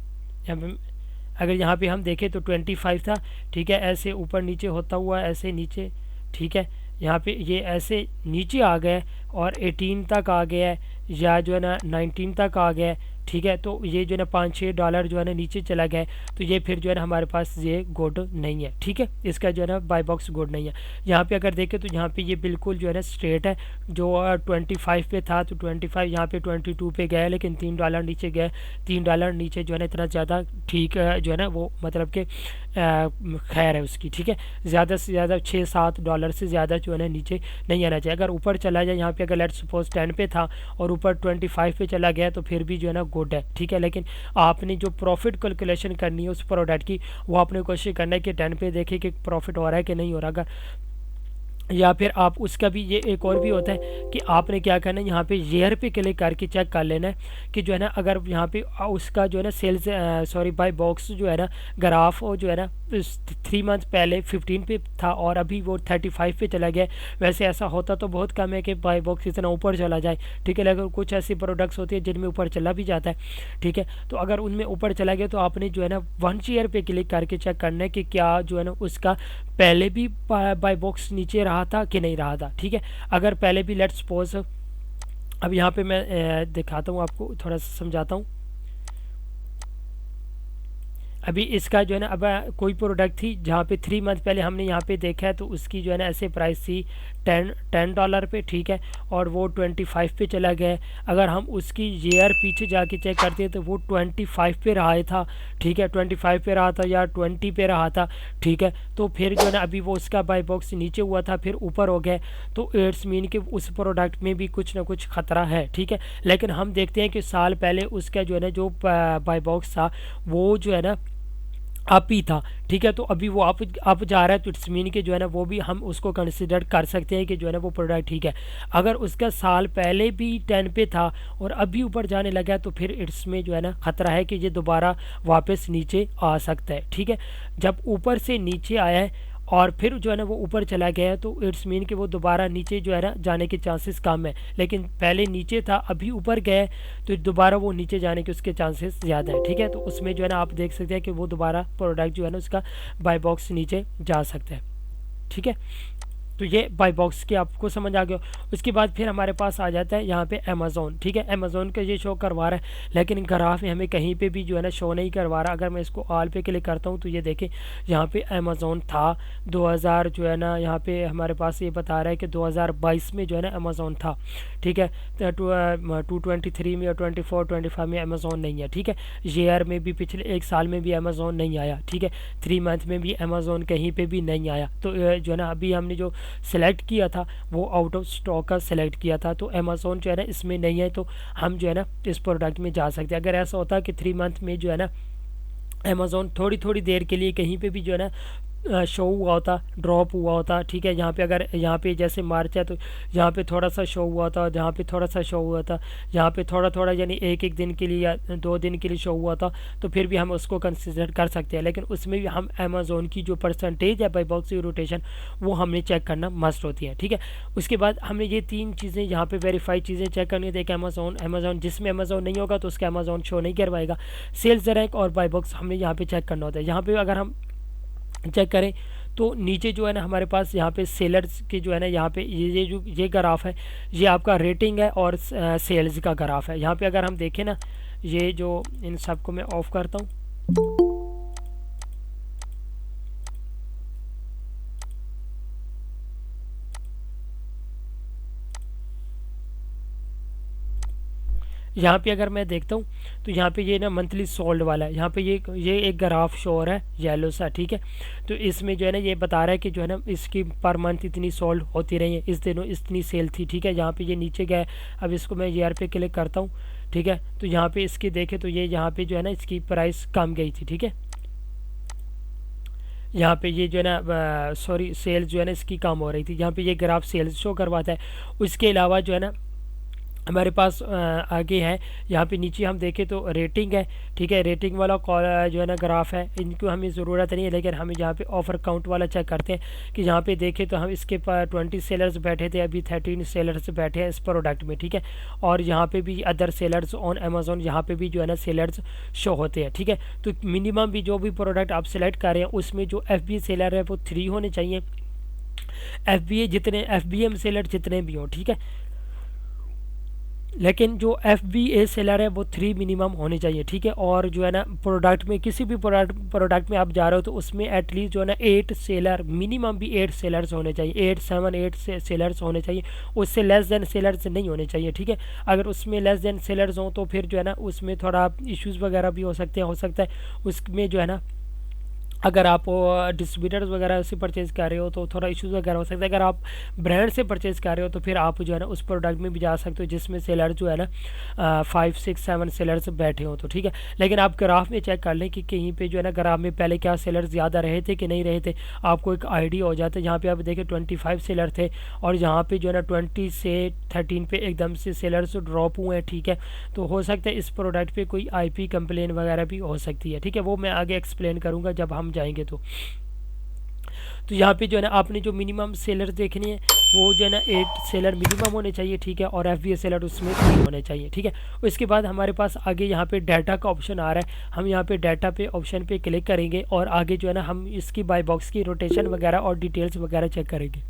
अगर यहाँ पे हम देखें तो 25 था, ठीक है, ऐसे ऊपर नीचे होता हुआ ऐसे नीचे, ठीक है। यहाँ पे ये ऐसे नीचे आ गए और 18 तक आ गया है या जो है ना 19 तक आ गया है, ठीक है। तो ये जो है ना $5-6 जो है ना नीचे चला गया है, तो ये फिर जो है ना हमारे पास ये गुड नहीं है, ठीक है। इसका जो है ना बाई बॉक्स गुड नहीं है। यहाँ पे अगर देखें तो यहाँ पे ये बिल्कुल जो है ना स्ट्रेट है, जो 25 पे था तो 25 यहाँ पे 22 पे गया, लेकिन $3 नीचे गया। $3 नीचे जो है ना इतना ज़्यादा ठीक जो है ना वो मतलब कि खैर है उसकी, ठीक है। ज़्यादा से ज़्यादा $6-7 से ज़्यादा जो है ना नीचे नहीं आना चाहिए। अगर ऊपर चला जाए, यहाँ पे अगर लेट्स सपोज 10 पे था और ऊपर 25 पे चला गया तो फिर भी जो है ना गुड है, ठीक है। लेकिन आपने जो प्रॉफिट कैलकुलेशन करनी है उस प्रोडक्ट की, वो आपने कोशिश करना है कि 10 पे देखें कि प्रॉफिट हो रहा है कि नहीं हो रहा। अगर या फिर आप उसका भी ये एक और भी होता है कि आपने क्या करना है, यहाँ पे ईयर पे क्लिक करके चेक कर लेना है कि जो है ना अगर यहाँ पे उसका जो है ना सेल्स सॉरी बाय बॉक्स जो है ना ग्राफ वो जो है ना 3 मंथ पहले 15 पे था और अभी वो 35 पे चला गया। वैसे ऐसा होता तो बहुत कम है कि बाय बॉक्स इतना ऊपर चला जाए, ठीक है। लेकिन कुछ ऐसी प्रोडक्ट्स होती है जिनमें ऊपर चला भी जाता है, ठीक है। तो अगर उनमें ऊपर चला गया तो आपने जो है ना 1 ईयर पे क्लिक करके चेक करना है कि क्या जो है ना उसका पहले भी बाय बॉक्स नीचे रहा था कि नहीं रहा था, ठीक है। अगर पहले भी लेट्स सपोज, अब यहाँ पे मैं दिखाता हूँ आपको, थोड़ा सा समझाता हूँ। अभी इसका जो है ना अब कोई प्रोडक्ट थी जहाँ पे 3 मंथ पहले हमने यहाँ पे देखा है तो उसकी जो है ना ऐसे प्राइस थी $10 पे, ठीक है। और वो 25 पे चला गया है। अगर हम उसकी ईयर पीछे जाके चेक करते हैं तो वो 25 पे रहा था, ठीक है। 25 पे रहा था या 20 पे रहा था, ठीक है। तो फिर जो है ना अभी वो उसका बाय बॉक्स नीचे हुआ था फिर ऊपर हो गया, तो इट्स मीन कि उस प्रोडक्ट में भी कुछ ना कुछ खतरा है, ठीक है। लेकिन हम देखते हैं कि साल पहले उसका जो है ना जो बाय बॉक्स था वो जो है ना अप ही था, ठीक है। तो अभी वो अप जा रहा है तो इट्स मीन कि जो है ना वो भी हम उसको कंसिडर कर सकते हैं कि जो है ना वो प्रोडक्ट ठीक है। अगर उसका साल पहले भी 10 पे था और अभी ऊपर जाने लगा है तो फिर इसमें जो है ना ख़तरा है कि ये दोबारा वापस नीचे आ सकता है, ठीक है। जब ऊपर से नीचे आया है और फिर जो है ना वो ऊपर चला गया है तो इट्स मीन कि वो दोबारा नीचे जो है ना जाने के चांसेस कम है। लेकिन पहले नीचे था अभी ऊपर गया है तो दोबारा वो नीचे जाने के उसके चांसेस ज़्यादा है, ठीक है। तो उसमें जो है ना आप देख सकते हैं कि वो दोबारा प्रोडक्ट जो है ना उसका बाय बॉक्स नीचे जा सकता है, ठीक है। तो ये बाय बॉक्स की आपको समझ आ गया। उसके बाद फिर हमारे पास आ जाता है यहाँ पे अमेज़ोन, ठीक है। अमेज़ोन का ये शो करवा रहा है लेकिन ग्राफ में हमें कहीं पे भी जो है ना शो नहीं करवा रहा। अगर मैं इसको ऑल पे क्लिक करता हूँ तो ये देखें यहाँ पे अमेज़ोन था 2000 जो है ना यहाँ पे हमारे पास ये बता रहा है कि 2022 में जो है ना अमेज़ोन था, ठीक है। 223 में और 24-25 में अमेज़ोन नहीं है, ठीक है। ईयर में भी पिछले 1 साल में भी अमेज़ोन नहीं आया, ठीक है। 3 मंथ में भी अमेज़ोन कहीं पे भी नहीं आया। तो जो है ना अभी हमने जो सेलेक्ट किया था वो आउट ऑफ स्टॉक का सेलेक्ट किया था, तो अमेज़ोन जो है ना इसमें नहीं है तो हम जो है ना इस प्रोडक्ट में जा सकते हैं। अगर ऐसा होता कि 3 मंथ में जो है ना अमेज़ोन थोड़ी थोड़ी देर के लिए कहीं पे भी जो है ना शो हुआ होता, ड्रॉप हुआ होता, ठीक है। यहाँ पे अगर यहाँ पे जैसे मार्च है तो यहाँ पे थोड़ा सा शो हुआ था, जहाँ पे थोड़ा सा शो हुआ था, यहाँ पे थोड़ा थोड़ा यानी एक दिन के लिए या 2 दिन के लिए शो हुआ था तो फिर भी हम उसको कंसिडर कर सकते हैं। लेकिन उसमें भी हम अमेज़ोन की जो परसेंटेज है बाय बॉक्स की रोटेशन वो हमने चेक करना मस्ट होती है, ठीक है। उसके बाद हमने ये 3 चीज़ें यहाँ पे वेरीफाइड चीज़ें चेक करनी है। अमेज़ोन जिसमें अमेज़ोन नहीं होगा तो उसका अमेज़ोन शो नहीं करवाएगा। सेल्स रैंक और बाय बॉक्स हमने यहाँ पे चेक करना होता है। यहाँ पे अगर हम चेक करें तो नीचे जो है ना हमारे पास यहाँ पे सेलर्स के जो है ना यहाँ पे ये ग्राफ है, ये आपका रेटिंग है और सेल्स का ग्राफ है। यहाँ पे अगर हम देखें ना, ये जो इन सबको मैं ऑफ करता हूँ, यहाँ पे अगर मैं देखता हूँ तो यहाँ पे ये ना मंथली सोल्ड वाला है। यहाँ पे ये एक ग्राफ शो हो रहा है येलो सा, ठीक है। तो इसमें जो है ना ये बता रहा है कि जो है ना इसकी पर मंथ इतनी सोल्ड होती रही है, इस दिनों इतनी सेल थी, ठीक है। यहाँ पे ये नीचे गया है। अब इसको मैं ईयर पे क्लिक करता हूँ, ठीक है। तो यहाँ पे इसकी देखें तो ये यहाँ पे जो है ना इसकी प्राइस कम गई थी, ठीक है। यहाँ पे ये जो है ना सॉरी सेल्स जो है ना इसकी कम हो रही थी। यहाँ पे ये ग्राफ सेल्स शो करवाता है। उसके अलावा जो है ना हमारे पास आगे है, यहाँ पे नीचे हम देखें तो रेटिंग है, ठीक है। रेटिंग वाला जो है ना ग्राफ है, इनको हमें ज़रूरत नहीं है। लेकिन हमें यहाँ पे ऑफ़र काउंट वाला चेक करते हैं कि यहाँ पे देखें तो हम इसके पास 20 सेलर्स बैठे थे, अभी 13 सेलर्स बैठे हैं इस प्रोडक्ट में, ठीक है। और यहाँ पे भी अदर सेलर्स ऑन अमेज़ोन यहाँ पे भी जो है ना सेलर्स शो होते हैं, ठीक है। तो मिनिमम भी जो भी प्रोडक्ट आप सेलेक्ट कर रहे हैं उसमें जो FBA सेलर है वो 3 होने चाहिए। FBA जितने FBM सेलर जितने भी हों, ठीक है। लेकिन जो एफ बी ए सेलर है वो 3 मिनिमम होने चाहिए, ठीक है। और जो है ना प्रोडक्ट में किसी भी प्रोडक्ट में आप जा रहे हो तो उसमें एटलीस्ट जो है ना 8 सेलर, मिनिमम भी 8 सेलर्स होने चाहिए, 8 से सेलर्स होने चाहिए, उससे लेस देन सेलर्स नहीं होने चाहिए, ठीक है। अगर उसमें लेस देन सेलर्स हों तो फिर जो है ना उसमें थोड़ा इश्यूज़ वगैरह भी हो सकते हैं, हो सकता है उसमें जो है ना अगर आप डिस्ट्रीब्यूटर्स वगैरह से परचेज़ कर रहे हो तो थोड़ा इश्यूज़ वगैरह हो सकता है। अगर आप ब्रांड से परचेज़ कर रहे हो तो फिर आप जो है ना उस प्रोडक्ट में भी जा सकते हो जिसमें सेलर जो है ना 5 6 7 सेलर्स बैठे हो, तो ठीक है। लेकिन आप ग्राफ में चेक कर लें कि कहीं पे जो है ना ग्राफ में पहले क्या सेलर ज़्यादा रहे थे कि नहीं रहे थे, आपको एक आइडिया हो जाता है। यहाँ पे आप देखें 25 सेलर थे और यहाँ पे जो है ना 20 से 13 पे एकदम से सेलर्स ड्रॉप हुए हैं, ठीक है। तो हो सकता है इस प्रोडक्ट पे कोई आईपी कंप्लेन वगैरह भी हो सकती है, ठीक है। वो मैं आगे एक्सप्लेन करूँगा जब हम जाएंगे तो यहाँ पे जो है ना आपने जो मिनिमम सेलर देखने हैं वो जो है ना 8 सेलर मिनिमम होने चाहिए, ठीक है। और एफ बी ए सेलर उसमें 3 होने चाहिए, ठीक है। उसके बाद हमारे पास आगे यहाँ पे डाटा का ऑप्शन आ रहा है, हम यहाँ पे डाटा पे ऑप्शन पे क्लिक करेंगे और आगे जो है ना हम इसकी बाय बॉक्स की रोटेशन वगैरह और डिटेल्स वगैरह चेक करेंगे।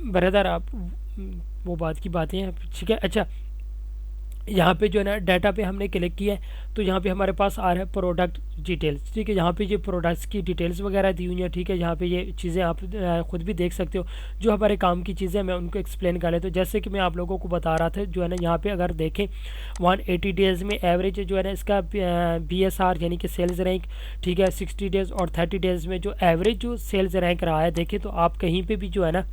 ब्रदर आप वो बात की बातें हैं, ठीक है। अच्छा, यहाँ पे जो है ना डाटा पे हमने क्लिक किया है तो यहाँ पे हमारे पास आ रहा है प्रोडक्ट डिटेल्स, ठीक है। यहाँ पे ये प्रोडक्ट्स की डिटेल्स वगैरह दी हुई हैं, ठीक है। यहाँ पे ये चीज़ें आप खुद भी देख सकते हो, जो हमारे काम की चीज़ें मैं उनको एक्सप्लेन कर लेता हूँ। जैसे कि मैं आप लोगों को बता रहा था जो है ना यहाँ पे अगर देखें 180 डेज़ में एवरेज जो है ना इसका BSR यानी कि सेल्स रैंक, ठीक है, 60 डेज़ और 30 डेज़ में जो एवरेज जो सेल्स रैंक रहा है, देखें तो आप कहीं पर भी जो है ना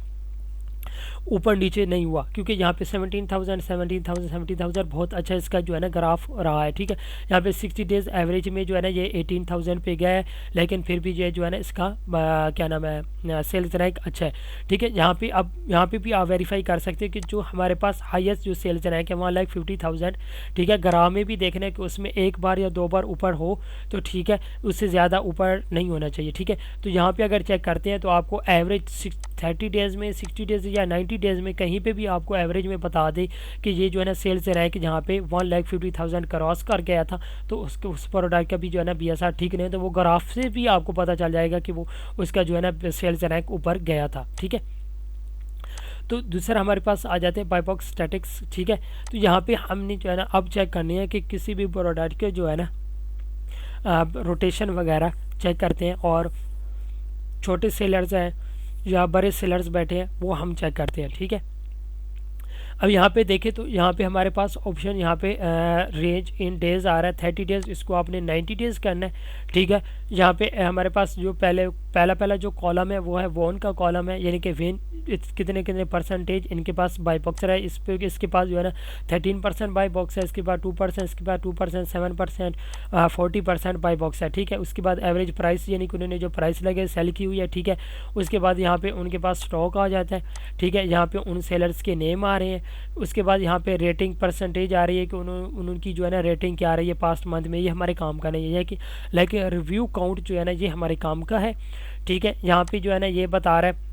ऊपर नीचे नहीं हुआ, क्योंकि यहाँ पे 17,000 17,000 17,000 बहुत अच्छा इसका जो है ना ग्राफ रहा है, ठीक है। यहाँ पे 60 डेज़ एवरेज में जो है ना ये 18,000 पे गया है, लेकिन फिर भी ये जो है ना इसका क्या नाम है सेल्स रैंक अच्छा है, ठीक है। यहाँ पे भी आप वेरीफाई कर सकते हैं कि जो हमारे पास हाईएस्ट जो सेल्स रैंक है 1,50,000, ठीक है। ग्राफ में भी देखना है कि उसमें एक बार या 2 बार ऊपर हो तो ठीक है, उससे ज़्यादा ऊपर नहीं होना चाहिए, ठीक है। तो यहाँ पे अगर चेक करते हैं तो आपको एवरेज 30 डेज़ में, 60 डेज़ या 90 डेज़ में कहीं पे भी आपको एवरेज में बता दे कि ये जो है ना सेल्स रैंक जहाँ पे 1,50,000 क्रॉस कर गया था तो उस प्रोडक्ट का भी जो है ना BSR ठीक नहीं है, तो वो ग्राफ से भी आपको पता चल जाएगा कि वो उसका जो है ना सेल्स रैंक ऊपर गया था, ठीक है। तो दूसरा हमारे पास आ जाते हैं बाय बॉक्स स्टैटिक्स, ठीक है। तो यहाँ पे हमने जो है ना अब चेक करनी है कि किसी भी प्रोडक्ट के जो है ना रोटेशन वगैरह चेक करते हैं और छोटे सेलर्स हैं या बड़े सेलर्स बैठे हैं वो हम चेक करते हैं, ठीक है। अब यहाँ पे देखें तो यहाँ पे हमारे पास ऑप्शन यहाँ पे रेंज इन डेज़ आ रहा है 30 डेज़, इसको आपने 90 डेज़ करना है, ठीक है। यहाँ पे हमारे पास जो पहला जो कॉलम है वो है वॉन का कॉलम है, यानी कि वेन कितने कितने परसेंटेज इनके पास बाई बॉक्स रहा है। इस पे इसके पास जो है ना 13% बाई बॉक्स है, इसके बाद 2%, इसके बाद 2%, 7%, 40% बाई बॉक्स है, ठीक है। उसके बाद एवरेज प्राइस यानी कि उन्होंने जो प्राइस लगे सेल की हुई है, ठीक है। उसके बाद यहाँ पे उनके पास स्टॉक आ जाता है, ठीक है। यहाँ पे उन सेलर्स के नेम आ रहे हैं। उसके बाद यहाँ पे रेटिंग परसेंटेज आ रही है कि उनकी जो है ना रेटिंग क्या आ रही है पास्ट मंथ में। ये हमारे काम का नहीं है कि लाइक रिव्यू काउंट जो है ना ये हमारे काम का है, ठीक है। यहाँ पे जो है ना ये बता रहा है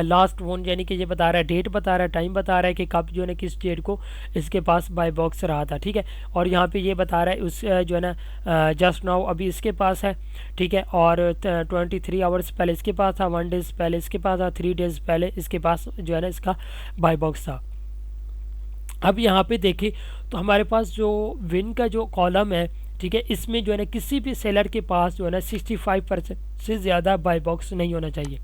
लास्ट वन, यानी कि ये बता रहा है डेट बता रहा है, टाइम बता रहा है कि कब जो है ना किस डेट को इसके पास बाय बॉक्स रहा था, ठीक है। और यहाँ पे ये बता रहा है उस जो है ना जस्ट नाउ अभी इसके पास है, ठीक है। और 23 आवर्स पहले इसके पास था, 1 डेज़ पहले इसके पास था, 3 डेज़ पहले इसके पास जो है ना इसका बाय बॉक्स था। अब यहाँ पे देखें तो हमारे पास जो विन का जो कॉलम है, ठीक है, इसमें जो है ना किसी भी सेलर के पास जो है ना 65% से ज़्यादा बाय बॉक्स नहीं होना चाहिए।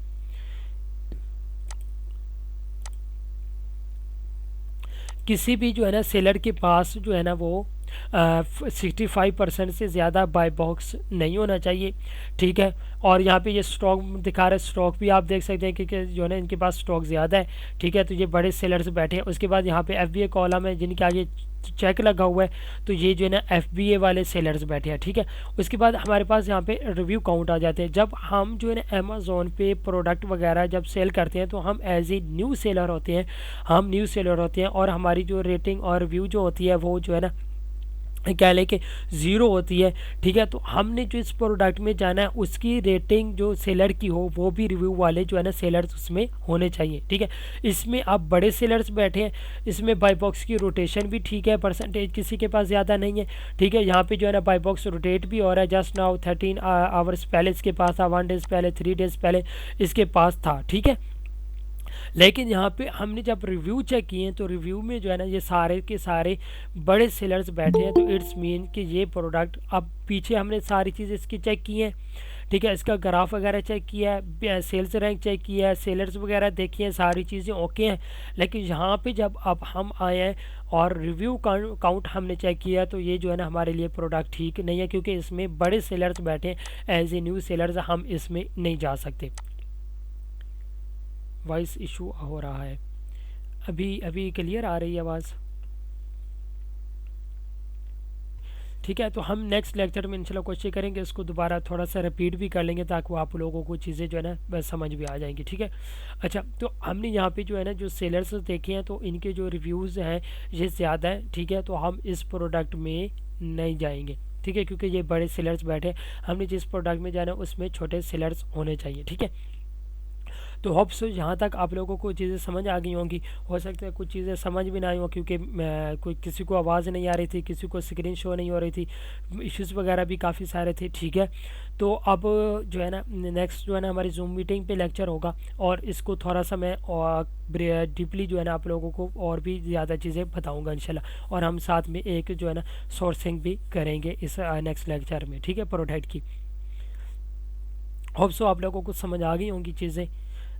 किसी भी जो है ना सेलर के पास जो है ना वो 65% से ज़्यादा बाय बॉक्स नहीं होना चाहिए, ठीक है। और यहाँ पे ये स्टॉक दिखा रहा है, स्टॉक भी आप देख सकते हैं कि जो है ना इनके पास स्टॉक ज़्यादा है, ठीक है। तो ये बड़े सेलर्स बैठे हैं। उसके बाद यहाँ पे FBA कॉलम है जिनके आगे चेक लगा हुआ है, तो ये जो है ना FBA वाले सेलर्स बैठे हैं, ठीक है। उसके बाद हमारे पास यहाँ पे रिव्यू काउंट आ जाते हैं। जब हम जो है ना अमेज़ोन पे प्रोडक्ट वगैरह जब सेल करते हैं तो हम एज ए न्यू सेलर होते हैं, हम न्यू सेलर होते हैं और हमारी जो रेटिंग और रिव्यू जो होती है वो जो है ना कह लें कि ज़ीरो होती है, ठीक है। तो हमने जो इस प्रोडक्ट में जाना है उसकी रेटिंग जो सेलर की हो वो भी रिव्यू वाले जो है ना सेलर्स उसमें होने चाहिए, ठीक है। इसमें आप बड़े सेलर्स बैठे हैं, इसमें बाई बॉक्स की रोटेशन भी ठीक है, परसेंटेज किसी के पास ज़्यादा नहीं है, ठीक है। यहाँ पे जो है ना बाई बॉक्स रोटेट भी हो रहा है। जस्ट नाउ 13 आवर्स पहले इसके पास था, 1 डेज़ पहले, 3 डेज़ पहले इसके पास था, ठीक है। लेकिन यहाँ पे हमने जब रिव्यू चेक किए तो रिव्यू में जो है ना ये सारे के सारे बड़े सेलर्स बैठे हैं, तो इट्स मीन कि ये प्रोडक्ट, अब पीछे हमने सारी चीज़ें इसकी चेक की हैं, ठीक है, इसका ग्राफ वगैरह चेक किया है, सेल्स रैंक चेक किया है, सेलर्स वगैरह देखी हैं, सारी चीज़ें ओके हैं। लेकिन यहाँ पे जब अब हम आए हैं और रिव्यू काउंट हमने चेक किया तो ये जो है ना हमारे लिए प्रोडक्ट ठीक नहीं है, क्योंकि इसमें बड़े सेलर्स बैठे हैं, एज ए न्यू सेलर्स हम इसमें नहीं जा सकते। वॉइस इशू हो रहा है। अभी अभी क्लियर आ रही है आवाज़? ठीक है, तो हम नेक्स्ट लेक्चर में इंशाल्लाह कोशिश करेंगे इसको दोबारा थोड़ा सा रिपीट भी कर लेंगे, ताकि वो आप लोगों को चीज़ें जो है ना बस समझ भी आ जाएंगी। ठीक है, अच्छा, तो हमने यहाँ पे जो है ना जो सेलर्स देखे हैं तो इनके जो रिव्यूज़ हैं ये ज़्यादा है। ठीक है, तो हम इस प्रोडक्ट में नहीं जाएंगे। ठीक है, क्योंकि ये बड़े सेलर्स बैठे, हमने जिस प्रोडक्ट में जाना है उसमें छोटे सेलर्स होने चाहिए। ठीक है, तो होप सो यहाँ तक आप लोगों को चीज़ें समझ आ गई होंगी। हो सकता है कुछ चीज़ें समझ भी ना आई हो, क्योंकि कोई किसी को आवाज़ नहीं आ रही थी, किसी को स्क्रीन शो नहीं हो रही थी, इश्यूज़ वगैरह भी काफ़ी सारे थे। ठीक है, तो अब जो है ना नेक्स्ट जो है ना हमारी जूम मीटिंग पे लेक्चर होगा, और इसको थोड़ा सा मैं और डीपली जो है ना आप लोगों को और भी ज़्यादा चीज़ें बताऊँगा इंशाल्लाह, और हम साथ में एक जो है ना सोर्सिंग भी करेंगे इस नेक्स्ट लेक्चर में। ठीक है, प्रोडक्ट की। होप सो आप लोगों को समझ आ गई होंगी चीज़ें।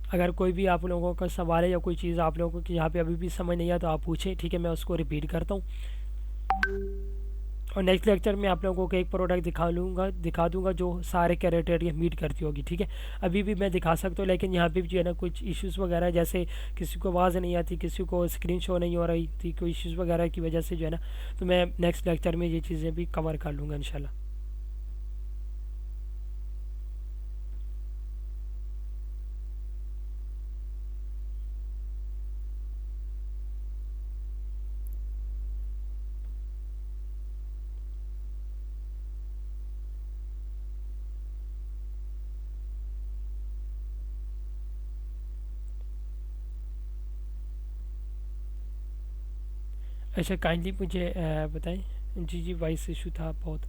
अगर कोई भी आप लोगों का सवाल है या कोई चीज़ आप लोगों की यहाँ पे अभी भी समझ नहीं आया तो आप पूछें। ठीक है, मैं उसको रिपीट करता हूँ, और नेक्स्ट लेक्चर में आप लोगों को एक प्रोडक्ट दिखा दूंगा जो सारे क्राइटेरिया मीट करती होगी। ठीक है, अभी भी मैं दिखा सकता हूँ, लेकिन यहाँ पे भी जो है ना कुछ इश्यूज़ वगैरह, जैसे किसी को आवाज़ नहीं आती, किसी को स्क्रीन शो नहीं हो रही थी, कोई इश्यूज़ वगैरह की वजह से जो है ना, तो मैं नेक्स्ट लेक्चर में ये चीज़ें भी कवर कर लूँगा इंशाल्लाह। अच्छा, काइंडली मुझे बताएं। जी जी, वॉइस इशू था बहुत।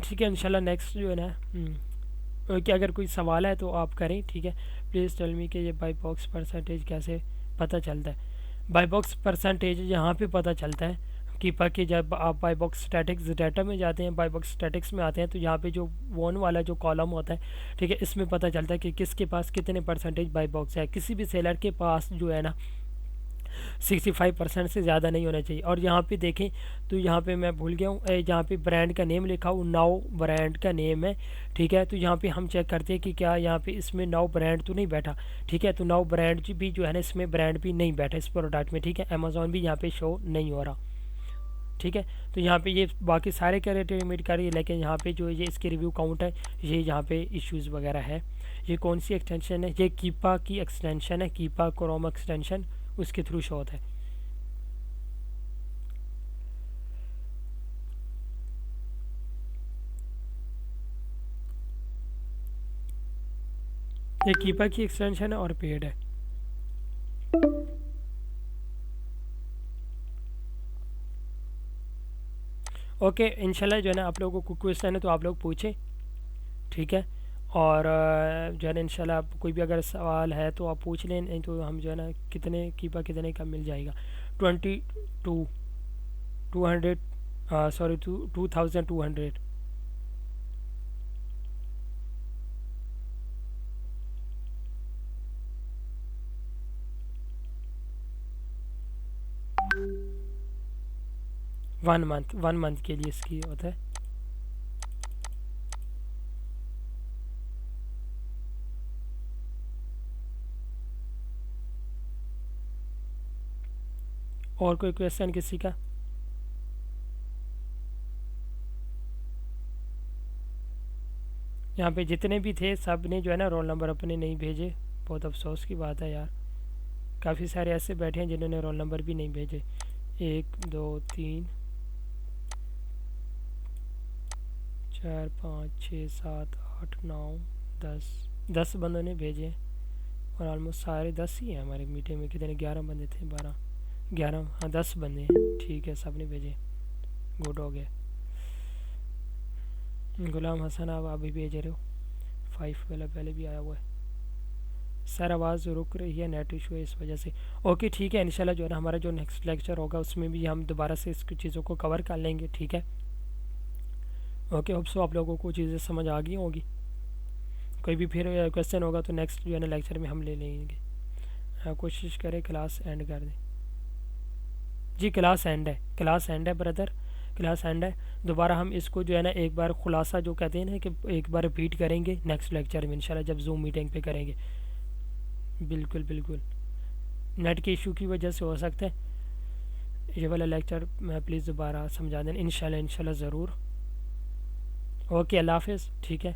ठीक है, इंशाल्लाह नेक्स्ट जो है ना कि अगर कोई सवाल है तो आप करें। ठीक है, प्लीज़ टेल मी कि ये बाई बॉक्स परसेंटेज कैसे पता चलता है। बाई बॉक्स परसेंटेज यहाँ पे पता चलता है कि कि जब आप बाई बॉक्स स्टैटिक्स डाटा में जाते हैं, बाई बॉक्स स्टैटिक्स में आते हैं, तो यहाँ पे जो वन वाला जो कॉलम होता है, ठीक है, इसमें पता चलता है कि किसके पास कितने परसेंटेज बाई बॉक्स है। किसी भी सेलर के पास जो है ना 65% से ज़्यादा नहीं होना चाहिए। और यहाँ पे देखें तो यहाँ पे मैं भूल गया हूँ, जहाँ पे ब्रांड का नेम लिखा हो, नाउ ब्रांड का नेम है। ठीक है, तो यहाँ पे हम चेक करते हैं कि क्या यहाँ पे इसमें नाउ ब्रांड तो नहीं बैठा। ठीक है, तो नाउ ब्रांड भी जो है ना इसमें ब्रांड भी नहीं बैठा इस प्रोडक्ट में। ठीक है, अमेजोन भी यहाँ पे शो नहीं हो रहा। ठीक है, तो यहाँ पे ये बाकी सारे क्राइटेरिया मीट कर रही है, लेकिन यहाँ पे जो ये इसके रिव्यू काउंट है, ये यहाँ पे इश्यूज़ वगैरह है। ये कौन सी एक्सटेंशन है? ये कीपा की एक्सटेंशन है, कीपा क्रोम एक्सटेंशन, उसके थ्रू शो होता है। ये कीपा की एक्सटेंशन है और पेड है। ओके, इंशाल्लाह जो है ना आप लोगों को क्वेश्चन है तो आप लोग पूछें। ठीक है, और जो है ना इंशाल्लाह आप कोई भी अगर सवाल है तो आप पूछ लें, नहीं तो हम जो है ना कितने कीपा कितने का मिल जाएगा? 22 200, सॉरी 2200। 1 मंथ के लिए इसकी होता है। और कोई क्वेश्चन किसी का? यहाँ पे जितने भी थे सब ने जो है ना रोल नंबर अपने नहीं भेजे। बहुत अफसोस की बात है यार, काफ़ी सारे ऐसे बैठे हैं जिन्होंने रोल नंबर भी नहीं भेजे। 1 2 3 4 5 6 7 8 9 10 बंदों ने भेजे, और ऑलमोस्ट सारे 10 ही हैं हमारे मीटिंग में। कितने, 11 बंदे थे, 12 11, हाँ 10 बंदे हैं। ठीक है, सब ने भेजे, गुड हो गया। गुलाम हसन आप अभी भेज रहे हो, 5 वाला पहले भी आया हुआ है। सर आवाज़ रुक रही है, नेट इशू है इस वजह से। ओके ठीक है, इंशाल्लाह जो है ना हमारा जो नेक्स्ट लेक्चर होगा उसमें भी हम दोबारा से इसकी चीज़ों को कवर कर लेंगे, ठीक है। ओके, होप सो आप लोगों को चीज़ें समझ आ गई होगी। कोई भी फिर क्वेश्चन होगा तो नेक्स्ट जो है ना लेक्चर में हम ले लेंगे। कोशिश करें क्लास एंड कर दें। जी क्लास एंड है, क्लास एंड है ब्रदर, क्लास एंड है। दोबारा हम इसको जो है ना एक बार खुलासा जो कहते हैं ना कि एक बार रिपीट करेंगे नेक्स्ट लेक्चर में इंशाल्लाह, जब जूम मीटिंग पे करेंगे। बिल्कुल बिल्कुल, नेट के इशू की वजह से हो सकता है। ये वाला लेक्चर मैं प्लीज़ दोबारा समझा दें इंशाल्लाह, इंशाल्लाह ज़रूर। ओके, अल्लाह हाफिज़, ठीक है।